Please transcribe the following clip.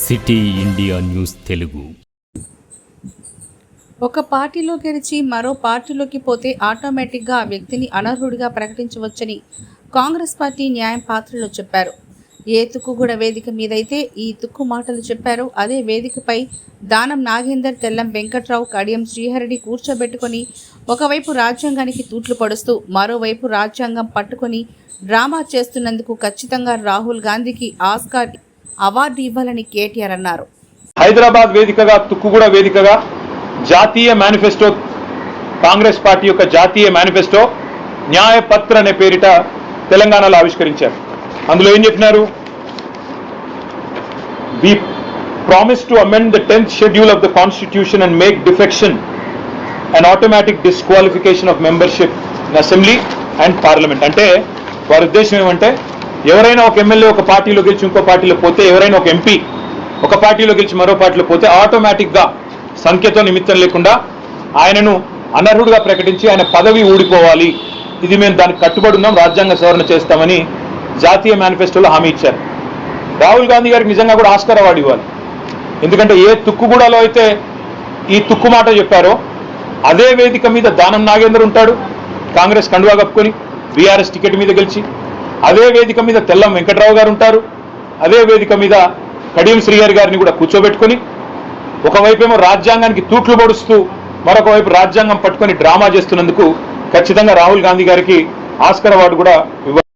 City India news Telugu. ఒక పార్టీలో గెలిచి మరో పార్టీలోకి పోతే ఆటోమేటిక్గా ఆ వ్యక్తిని అనర్హుడిగా ప్రకటించవచ్చని కాంగ్రెస్ పార్టీ న్యాయం పాత్రలో చెప్పారు. ఏ తుక్కుగూడ వేదిక మీదైతే ఈ తుక్కు మాటలు చెప్పారో అదే వేదికపై దానం నాగేందర్, తెల్లం వెంకట్రావు, కడియం శ్రీహరిని కూర్చోబెట్టుకొని ఒకవైపు రాజ్యాంగానికి తూట్లు పడుస్తూ మరోవైపు రాజ్యాంగం పట్టుకొని డ్రామా చేస్తున్నందుకు ఖచ్చితంగా రాహుల్ గాంధీకి ఆస్కార్ అవార్డు ఇవ్వాలని కేటీఆర్ అన్నారు. హైదరాబాద్ వేదికగా, తుక్కుగూడ వేదికగా జాతీయ మేనిఫెస్టో, కాంగ్రెస్ పార్టీ యొక్క జాతీయ మేనిఫెస్టో న్యాయపత్ర అనే పేరిట తెలంగాణలో ఆవిష్కరించారు. అందులో ఏం చెప్పినారు? We promise to amend the 10th schedule of the constitution and make defection and automatic disqualification of membership in assembly and parliament. అంటే వారి ఉద్దేశం ఏమంటే, ఎవరైనా ఒక ఎమ్మెల్యే ఒక పార్టీలో గెలిచి ఇంకో పార్టీలో పోతే, ఎవరైనా ఒక ఎంపీ ఒక పార్టీలో గెలిచి మరో పార్టీలో పోతే ఆటోమేటిక్గా సంఖ్యతో నిమిత్తం లేకుండా ఆయనను అనర్హుడిగా ప్రకటించి ఆయన పదవి ఊడిపోవాలి. ఇది మేము దానికి కట్టుబడి ఉన్నాం, రాజ్యాంగ సవరణ చేస్తామని జాతీయ మేనిఫెస్టోలో హామీ ఇచ్చారు. రాహుల్ గాంధీ గారికి నిజంగా కూడా ఆస్కార్ అవార్డు ఇవ్వాలి. ఎందుకంటే ఏ తుక్కుగూడలో అయితే ఈ తుక్కు మాట చెప్పారో అదే వేదిక మీద దానం నాగేందర్ ఉంటాడు, కాంగ్రెస్ కండువా కప్పుకొని బీఆర్ఎస్ టికెట్ మీద గెలిచి. అదే వేదిక మీద తెల్లం వెంకట్రావు గారు ఉంటారు, అదే వేదిక మీద కడియం శ్రీహరి గారిని కూడా కూర్చోబెట్టుకొని ఒకవైపేమో రాజ్యాంగానికి తూట్లు పొడుస్తూ మరొక వైపు రాజ్యాంగం పట్టుకొని డ్రామా చేస్తున్నందుకు ఖచ్చితంగా రాహుల్ గాంధీ గారికి ఆస్కార్ అవార్డు కూడా ఇవ్వాలి.